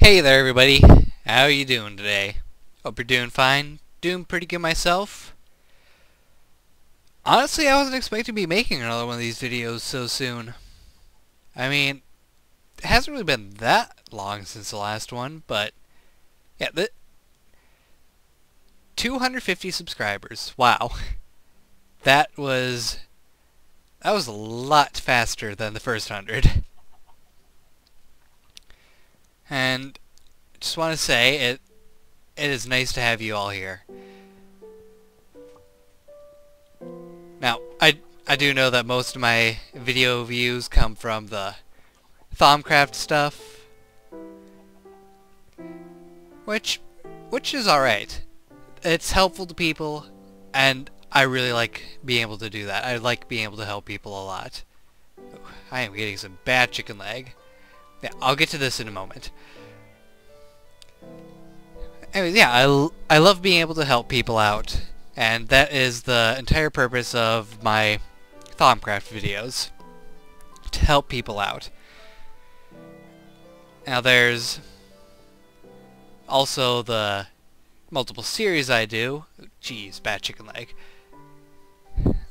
Hey there everybody, how are you doing today? Hope you're doing fine. Doing pretty good myself. Honestly, I wasn't expecting to be making another one of these videos so soon. I mean, it hasn't really been that long since the last one, but yeah, 250 subscribers. Wow. That was a lot faster than the first 100. And just want to say it is nice to have you all here. Now, I do know that most of my video views come from the Thaumcraft stuff, which is alright. It's helpful to people, and I really like being able to do that. I like being able to help people a lot. I am getting some bad chicken leg. Yeah, I'll get to this in a moment. Anyways, yeah, I love being able to help people out, and that is the entire purpose of my Thaumcraft videos, to help people out. Now there's also the multiple series I do. Jeez, bad chicken leg.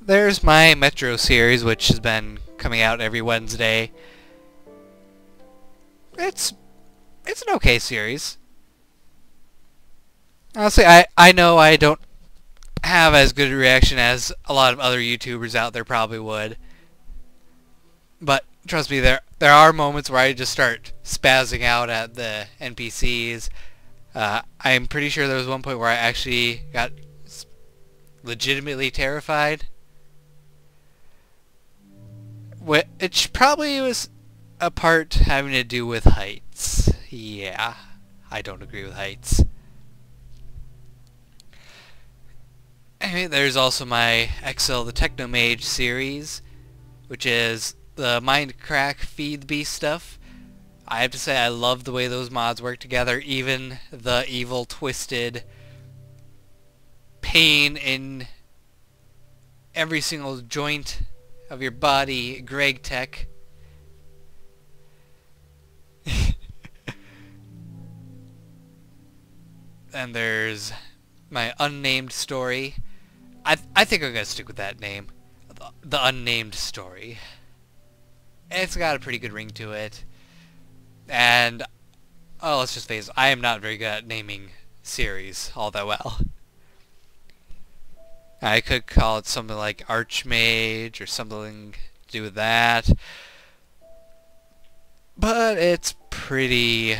There's my Metro series, which has been coming out every Wednesday. It's an okay series. Honestly, I know I don't have as good a reaction as a lot of other YouTubers out there probably would. But trust me, there are moments where I just start spazzing out at the NPCs. I'm pretty sure there was one point where I actually got legitimately terrified. Which probably was a part having to do with heights. Yeah, I don't agree with heights. Anyway, there's also my Excel the Technomage series, which is the Minecraft Feed the Beast stuff. I have to say I love the way those mods work together, even the evil, twisted pain in every single joint of your body, Greg Tech. And there's my unnamed story. I think I'm gonna stick with that name, the unnamed story. It's got a pretty good ring to it, and oh, let's just face it, I am not very good at naming series all that well. I could call it something like Archmage or something to do with that, but it's pretty.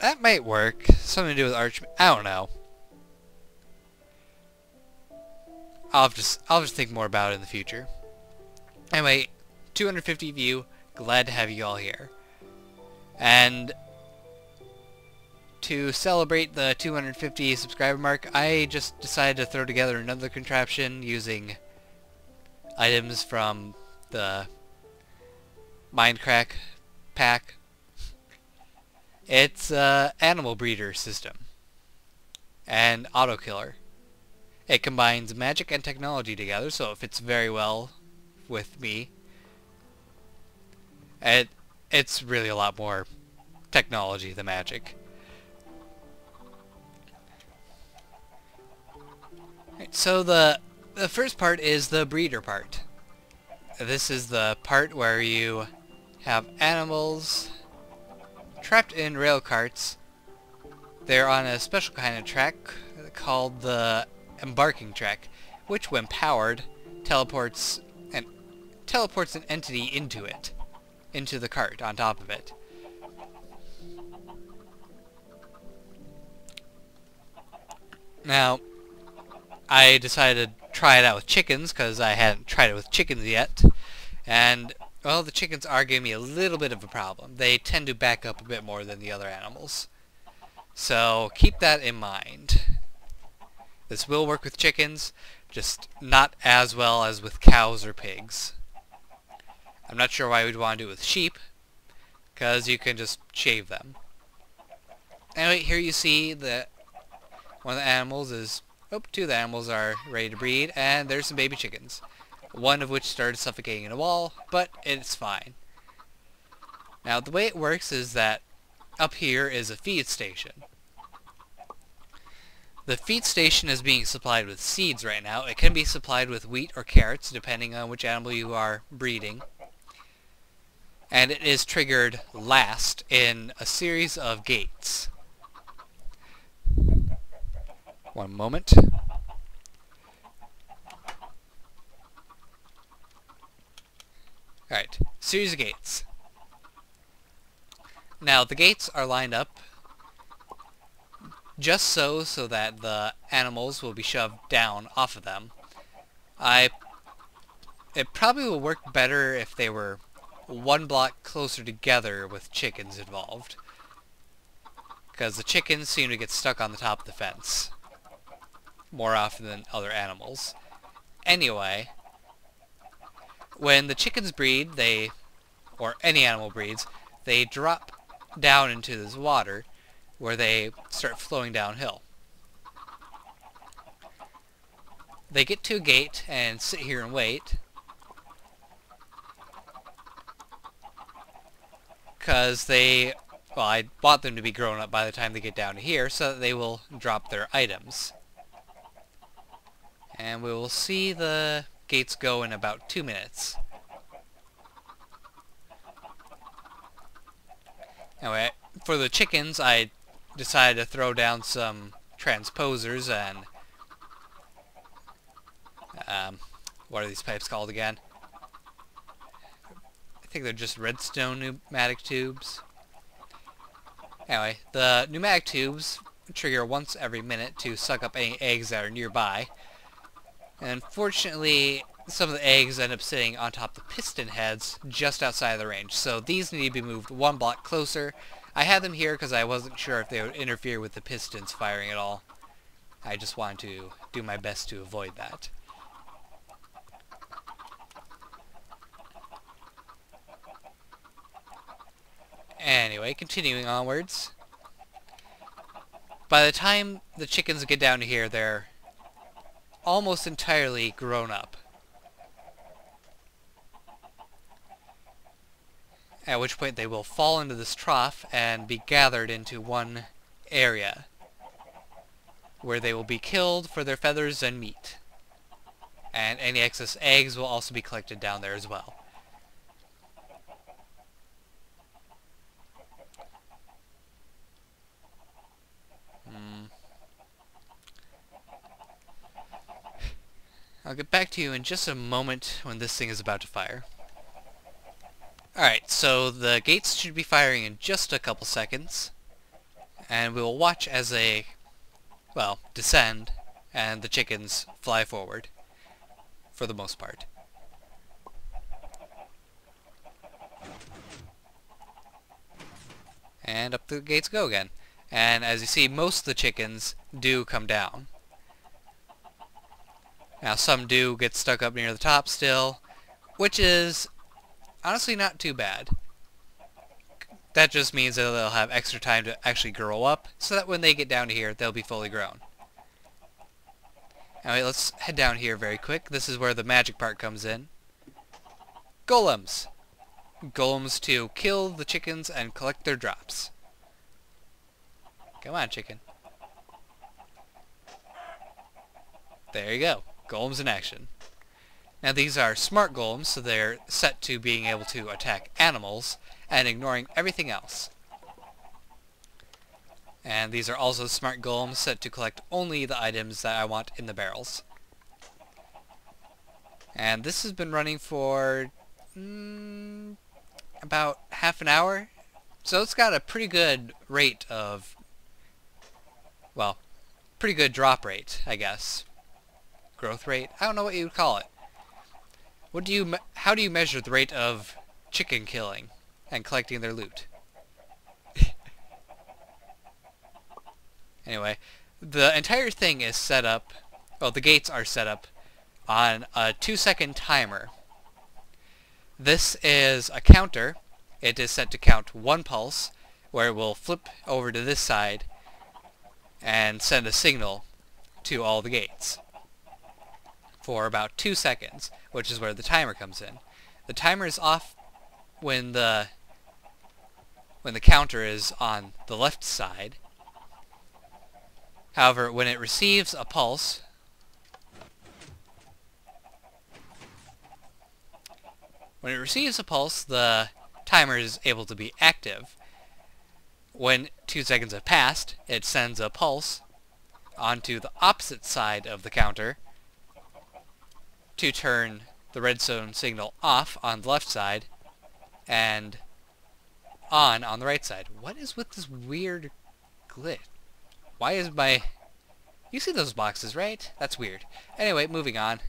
That might work. Something to do with Archmage. I don't know. I'll just think more about it in the future. Anyway, 250 view. Glad to have you all here. And to celebrate the 250 subscriber mark, I just decided to throw together another contraption using items from the Minecraft pack. It's an animal breeder system and auto killer. It combines magic and technology together, so it fits very well with me. It's really a lot more technology than magic. Right, so the first part is the breeder part. This is the part where you have animals trapped in rail carts. They're on a special kind of track called the embarking track, which when powered teleports an entity into it, into the cart on top of it. Now, I decided to try it out with chickens because I hadn't tried it with chickens yet, and well, the chickens are giving me a little bit of a problem. They tend to back up a bit more than the other animals. So keep that in mind. This will work with chickens, just not as well as with cows or pigs. I'm not sure why we'd want to do it with sheep, because you can just shave them. Anyway, here you see that one of the animals is... Oh, two of the animals are ready to breed, and there's some baby chickens. One of which started suffocating in a wall, but it's fine. Now the way it works is that up here is a feed station. The feed station is being supplied with seeds right now. It can be supplied with wheat or carrots depending on which animal you are breeding. And it is triggered last in a series of gates. One moment. Alright, series of gates. Now the gates are lined up just so that the animals will be shoved down off of them. It probably will work better if they were one block closer together with chickens involved, because the chickens seem to get stuck on the top of the fence more often than other animals. Anyway, when the chickens breed, or any animal breeds, they drop down into this water where they start flowing downhill. They get to a gate and sit here and wait, because I want them to be grown up by the time they get down to here so that they will drop their items. And we will see the gates go in about 2 minutes. Anyway, for the chickens, I decided to throw down some transposers and what are these pipes called again? I think they're just redstone pneumatic tubes. Anyway, the pneumatic tubes trigger once every minute to suck up any eggs that are nearby. And fortunately, some of the eggs end up sitting on top of the piston heads just outside of the range. So these need to be moved one block closer. I had them here because I wasn't sure if they would interfere with the pistons firing at all. I just wanted to do my best to avoid that. Anyway, continuing onwards. By the time the chickens get down to here, they're almost entirely grown up. At which point they will fall into this trough and be gathered into one area, where they will be killed for their feathers and meat. And any excess eggs will also be collected down there as well. I'll get back to you in just a moment when this thing is about to fire. Alright, so the gates should be firing in just a couple seconds, and we will watch as they, well, descend, and the chickens fly forward, for the most part. And up the gates go again. And as you see, most of the chickens do come down. Now some do get stuck up near the top still, which is honestly not too bad. That just means that they'll have extra time to actually grow up, so that when they get down to here, they'll be fully grown. Anyway, let's head down here very quick. This is where the magic part comes in. Golems! Golems to kill the chickens and collect their drops. Come on, chicken. There you go. Golems in action. Now these are smart golems, so they're set to being able to attack animals and ignoring everything else. And these are also smart golems set to collect only the items that I want in the barrels. And this has been running for about half an hour. So it's got a pretty good rate of, well, pretty good drop rate, I guess. Growth rate? I don't know what you would call it. How do you measure the rate of chicken killing and collecting their loot? Anyway, the entire thing is set up, well, the gates are set up on a 2-second timer. This is a counter. It is set to count 1 pulse, where it will flip over to this side and send a signal to all the gates for about 2 seconds, which is where the timer comes in. The timer is off when the when the counter is on the left side. However, when it receives a pulse, the timer is able to be active. When 2 seconds have passed, it sends a pulse onto the opposite side of the counter to turn the redstone signal off on the left side and on the right side. What is with this weird glitch? Why is my... You see those boxes, right? That's weird. Anyway, moving on.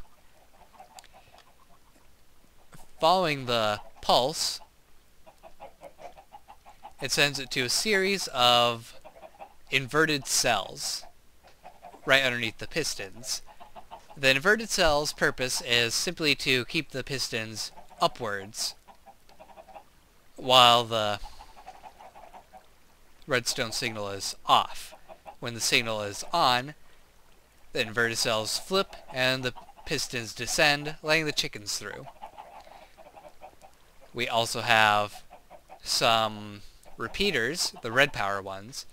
Following the pulse, it sends it to a series of inverted cells right underneath the pistons. The inverted cell's purpose is simply to keep the pistons upwards while the redstone signal is off. When the signal is on, the inverted cells flip and the pistons descend, letting the chickens through. We also have some repeaters, the red power ones,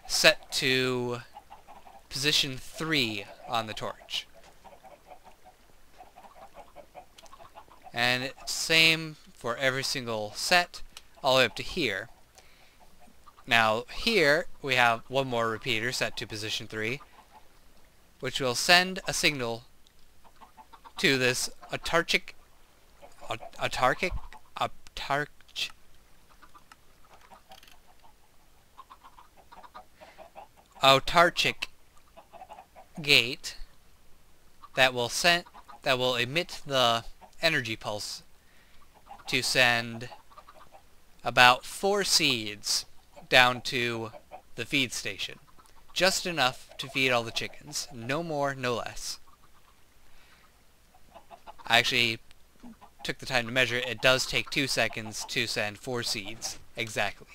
set to position 3 on the torch. And it's same for every single set, all the way up to here. Now here we have one more repeater set to position 3, which will send a signal to this autarchic gate that will emit the energy pulse to send about 4 seeds down to the feed station. Just enough to feed all the chickens. No more, no less. I actually took the time to measure it. It does take 2 seconds to send 4 seeds. Exactly.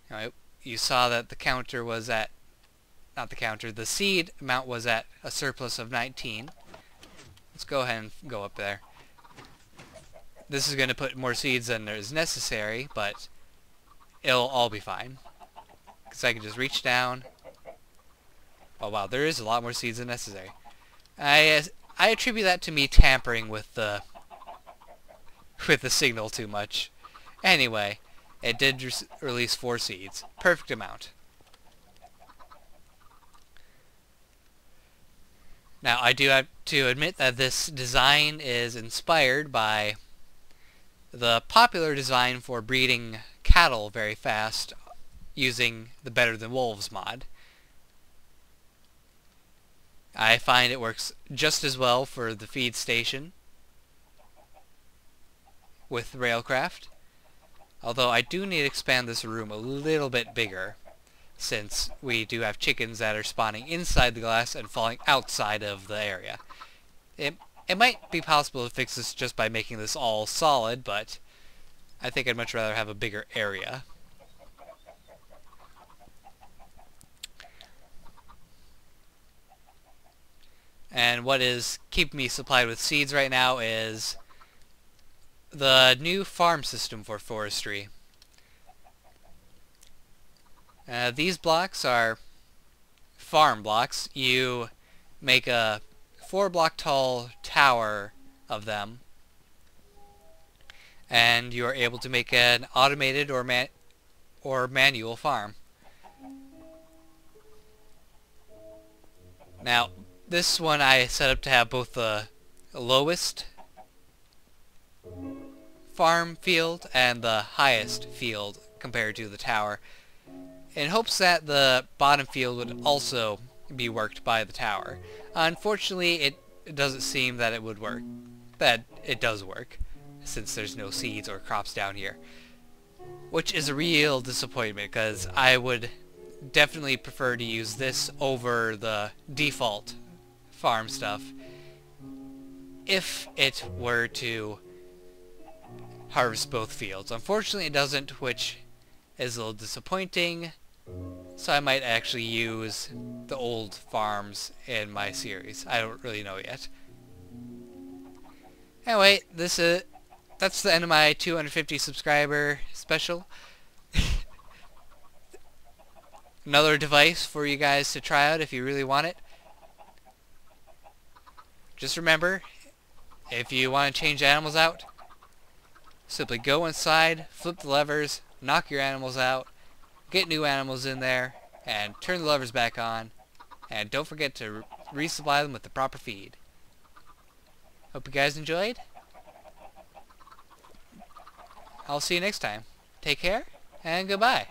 Now, you saw that the counter was at... Not the counter, the seed amount was at a surplus of 19. Let's go ahead and go up there. This is going to put more seeds than is necessary, but it'll all be fine. Because I can just reach down. Oh wow, there is a lot more seeds than necessary. I attribute that to me tampering with the signal too much. Anyway, it did release 4 seeds. Perfect amount. Now, I do have to admit that this design is inspired by the popular design for breeding cattle very fast using the Better Than Wolves mod. I find it works just as well for the feed station with Railcraft, although I do need to expand this room a little bit bigger, since we do have chickens that are spawning inside the glass and falling outside of the area. It might be possible to fix this just by making this all solid, but I think I'd much rather have a bigger area. And what is keeping me supplied with seeds right now is the new farm system for forestry. These blocks are farm blocks. You make a 4-block tall tower of them, and you are able to make an automated or manual farm. Now, this one I set up to have both the lowest farm field and the highest field compared to the tower, in hopes that the bottom field would also be worked by the tower. Unfortunately, it doesn't seem that it would work. That it does work, since there's no seeds or crops down here. Which is a real disappointment, because I would definitely prefer to use this over the default farm stuff if it were to harvest both fields. Unfortunately, it doesn't, which is a little disappointing. So I might actually use the old farms in my series. I don't really know yet. Anyway, that's the end of my 250 subscriber special. Another device for you guys to try out if you really want it. Just remember, if you want to change animals out, simply go inside, flip the levers, knock your animals out, get new animals in there, and turn the levers back on. And don't forget to resupply them with the proper feed. Hope you guys enjoyed. I'll see you next time. Take care, and goodbye.